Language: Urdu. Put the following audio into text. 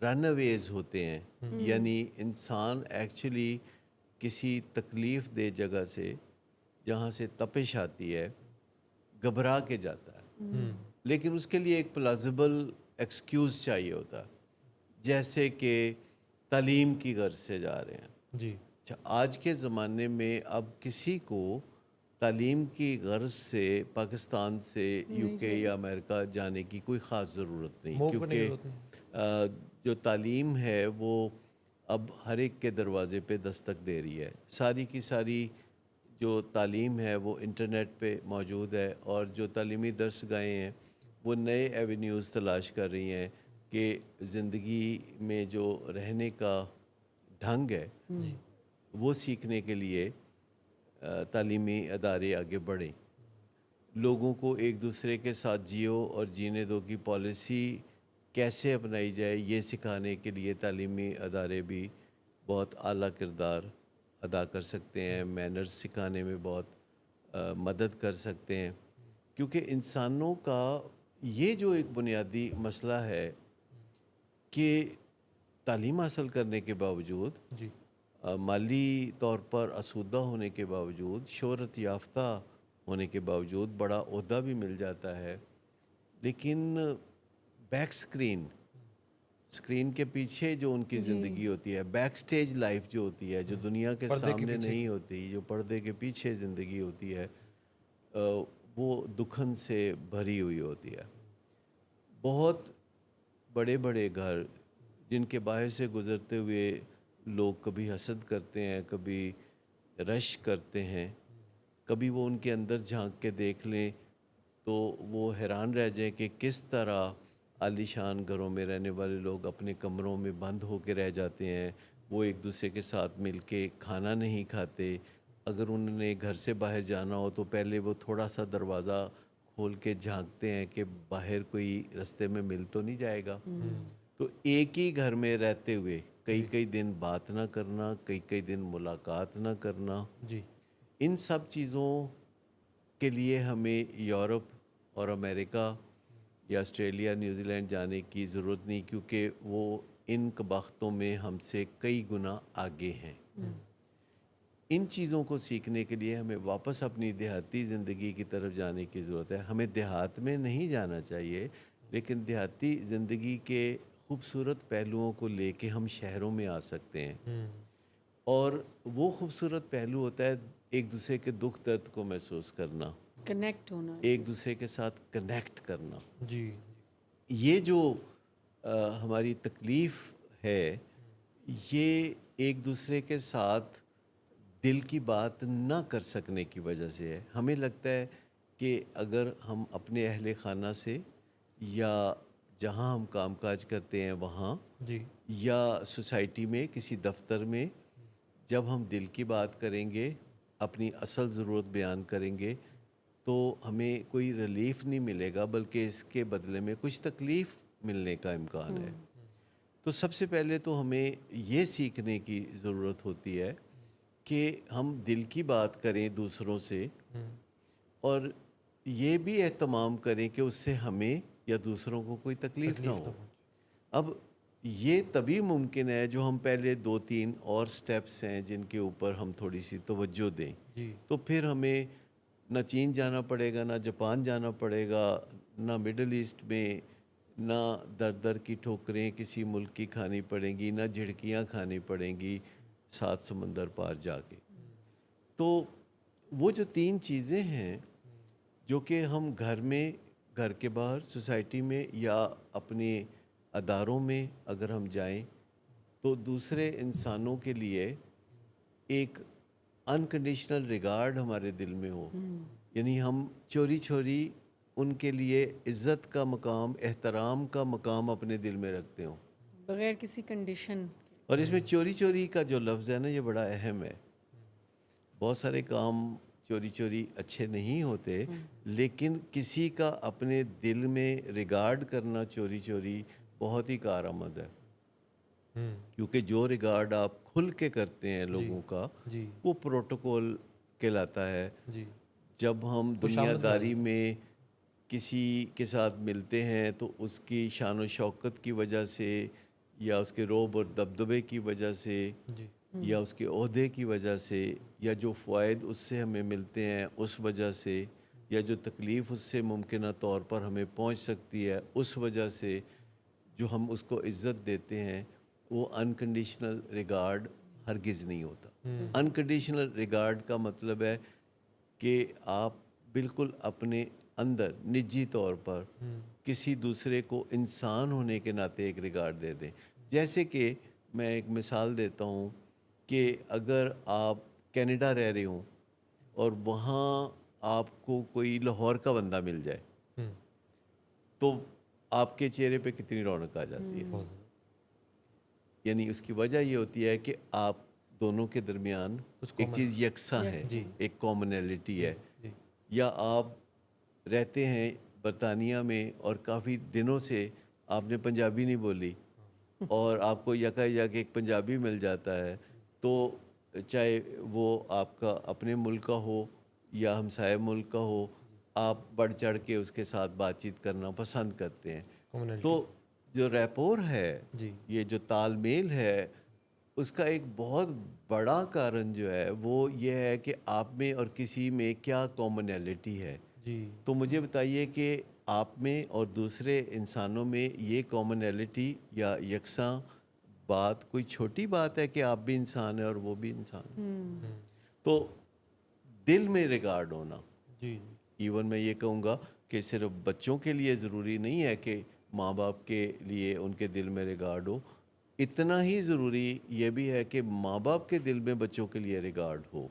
رن اویز ہوتے ہیں، یعنی انسان ایکچولی کسی تکلیف دہ جگہ سے جہاں سے تپش آتی ہے گھبرا کے جاتا ہے، لیکن اس کے لیے ایک پلازیبل ایکسکیوز چاہیے ہوتا ہے، جیسے کہ تعلیم کی غرض سے جا رہے ہیں۔ جی اچھا، آج کے زمانے میں اب کسی کو تعلیم کی غرض سے پاکستان سے یو کے یا امریکہ جانے کی کوئی خاص ضرورت نہیں، موو کرنے کی کیونکہ ضرورت نہیں۔ جو تعلیم ہے وہ اب ہر ایک کے دروازے پہ دستک دے رہی ہے۔ ساری کی ساری جو تعلیم ہے وہ انٹرنیٹ پہ موجود ہے، اور جو تعلیمی درس گاہیں ہیں وہ نئے ایونیوز تلاش کر رہی ہیں کہ زندگی میں جو رہنے کا ڈھنگ ہے وہ سیکھنے کے لیے تعلیمی ادارے آگے بڑھیں، لوگوں کو ایک دوسرے کے ساتھ جیو اور جینے دو کی پالیسی کیسے اپنائی جائے یہ سکھانے کے لیے تعلیمی ادارے بھی بہت اعلیٰ کردار ادا کر سکتے ہیں، مینرز سکھانے میں بہت مدد کر سکتے ہیں، کیونکہ انسانوں کا یہ جو ایک بنیادی مسئلہ ہے کہ تعلیم حاصل کرنے کے باوجود، جی مالی طور پر آسودہ ہونے کے باوجود، شہرت یافتہ ہونے کے باوجود، بڑا عہدہ بھی مل جاتا ہے، لیکن بیک سکرین کے پیچھے جو ان کی زندگی ہوتی ہے، بیک سٹیج لائف جو ہوتی ہے، جو دنیا کے پردے کے سامنے پیچھے نہیں ہوتی، جو پردے کے پیچھے زندگی ہوتی ہے، وہ دکھن سے بھری ہوئی ہوتی ہے۔ بہت بڑے بڑے گھر جن کے باہر سے گزرتے ہوئے لوگ کبھی حسد کرتے ہیں، کبھی رش کرتے ہیں، کبھی وہ ان کے اندر جھانک کے دیکھ لیں تو وہ حیران رہ جائیں کہ کس طرح عالی شان گھروں میں رہنے والے لوگ اپنے کمروں میں بند ہو کے رہ جاتے ہیں، وہ ایک دوسرے کے ساتھ مل کے کھانا نہیں کھاتے، اگر انہوں نے گھر سے باہر جانا ہو تو پہلے وہ تھوڑا سا دروازہ کھول کے جھانکتے ہیں کہ باہر کوئی رستے میں مل تو نہیں جائے گا۔ تو ایک ہی گھر میں رہتے ہوئے کئی دن بات نہ کرنا، کئی دن ملاقات نہ کرنا، جی ان سب چیزوں کے لیے ہمیں یورپ اور امریکہ یا آسٹریلیا، نیوزی لینڈ جانے کی ضرورت نہیں، کیونکہ وہ ان کباختوں میں ہم سے کئی گنا آگے ہیں۔ ان چیزوں کو سیکھنے کے لیے ہمیں واپس اپنی دیہاتی زندگی کی طرف جانے کی ضرورت ہے۔ ہمیں دیہات میں نہیں جانا چاہیے، لیکن دیہاتی زندگی کے خوبصورت پہلوؤں کو لے کے ہم شہروں میں آ سکتے ہیں، اور وہ خوبصورت پہلو ہوتا ہے ایک دوسرے کے دکھ درد کو محسوس کرنا، کنیکٹ ہونا، ایک دوسرے کے ساتھ کنیکٹ کرنا۔ جی یہ جو ہماری تکلیف ہے، یہ ایک دوسرے کے ساتھ دل کی بات نہ کر سکنے کی وجہ سے ہے۔ ہمیں لگتا ہے کہ اگر ہم اپنے اہل خانہ سے یا جہاں ہم کام کاج کرتے ہیں وہاں، جی یا سوسائٹی میں کسی دفتر میں جب ہم دل کی بات کریں گے، اپنی اصل ضرورت بیان کریں گے، تو ہمیں کوئی ریلیف نہیں ملے گا، بلکہ اس کے بدلے میں کچھ تکلیف ملنے کا امکان ہے۔ تو سب سے پہلے تو ہمیں یہ سیکھنے کی ضرورت ہوتی ہے کہ ہم دل کی بات کریں دوسروں سے، اور یہ بھی اہتمام کریں کہ اس سے ہمیں یا دوسروں کو کوئی تکلیف نہ ہو۔ اب یہ تبھی ممکن ہے جو ہم پہلے 2-3 اور سٹیپس ہیں جن کے اوپر ہم تھوڑی سی توجہ دیں، جی تو پھر ہمیں نہ چین جانا پڑے گا، نہ جاپان جانا پڑے گا، نہ مڈل ایسٹ میں، نہ در کی ٹھوکریں کسی ملک کی کھانی پڑیں گی، نہ جھڑکیاں کھانی پڑیں گی 7 سمندر پار جا کے۔ تو وہ جو 3 چیزیں ہیں جو کہ ہم گھر میں، گھر کے باہر، سوسائٹی میں یا اپنے اداروں میں اگر ہم جائیں تو دوسرے انسانوں کے لیے ایک انکنڈیشنل ریگارڈ ہمارے دل میں ہو، یعنی ہم چوری چوری ان کے لیے عزت کا مقام، احترام کا مقام اپنے دل میں رکھتے ہوں، بغیر کسی کنڈیشن۔ اور اس میں چوری چوری کا جو لفظ ہے نا، یہ بڑا اہم ہے۔ بہت سارے کام چوری چوری اچھے نہیں ہوتے، لیکن کسی کا اپنے دل میں ریگارڈ کرنا چوری چوری بہت ہی کارآمد ہے، کیونکہ جو ریگارڈ آپ کھل کے کرتے ہیں لوگوں کا، جی وہ پروٹوکول کہلاتا ہے۔ جی جب ہم دنیا داری میں کسی کے ساتھ ملتے ہیں تو اس کی شان و شوکت کی وجہ سے یا اس کے روب اور دبدبے کی وجہ سے جی یا اس کے عہدے کی وجہ سے یا جو فوائد اس سے ہمیں ملتے ہیں اس وجہ سے یا جو تکلیف اس سے ممکنہ طور پر ہمیں پہنچ سکتی ہے اس وجہ سے جو ہم اس کو عزت دیتے ہیں، وہ انکنڈیشنل ریگارڈ ہرگز نہیں ہوتا۔ انکنڈیشنل ریگارڈ کا مطلب ہے کہ آپ بالکل اپنے اندر نجی طور پر کسی دوسرے کو انسان ہونے کے ناطے ایک ریگارڈ دے دیں۔ جیسے کہ میں ایک مثال دیتا ہوں کہ اگر آپ کینیڈا رہ رہے ہوں اور وہاں آپ کو کوئی لاہور کا بندہ مل جائے تو آپ کے چہرے پہ کتنی رونق آ جاتی ہے۔ بہت زیادہ۔ یعنی اس کی وجہ یہ ہوتی ہے کہ آپ دونوں کے درمیان کچھ ایک common چیز یکساں ہے، جی ایک کامنلٹی ہے۔ جی یا آپ رہتے ہیں برطانیہ میں اور کافی دنوں سے آپ نے پنجابی نہیں بولی اور آپ کو یکا یک ایک پنجابی مل جاتا ہے، تو چاہے وہ آپ کا اپنے ملک کا ہو یا ہمسائے ملک کا ہو، آپ بڑھ چڑھ کے اس کے ساتھ بات چیت کرنا پسند کرتے ہیں۔ کامنلٹی تو جو ریپور ہے، جی یہ جو تال میل ہے، اس کا ایک بہت بڑا کارن جو ہے وہ یہ ہے کہ آپ میں اور کسی میں کیا کامنلٹی ہے۔ جی تو مجھے بتائیے کہ آپ میں اور دوسرے انسانوں میں یہ کامنلٹی یا یکساں بات کوئی چھوٹی بات ہے کہ آپ بھی انسان ہیں اور وہ بھی انسان ہیں؟ تو دل میں ریگارڈ ہونا، جی ایون میں یہ کہوں گا کہ صرف بچوں کے لیے ضروری نہیں ہے کہ ماں باپ کے لیے ان کے دل میں ریگارڈ ہو، اتنا ہی ضروری یہ بھی ہے کہ ماں باپ کے دل میں بچوں کے لیے ریگارڈ ہو۔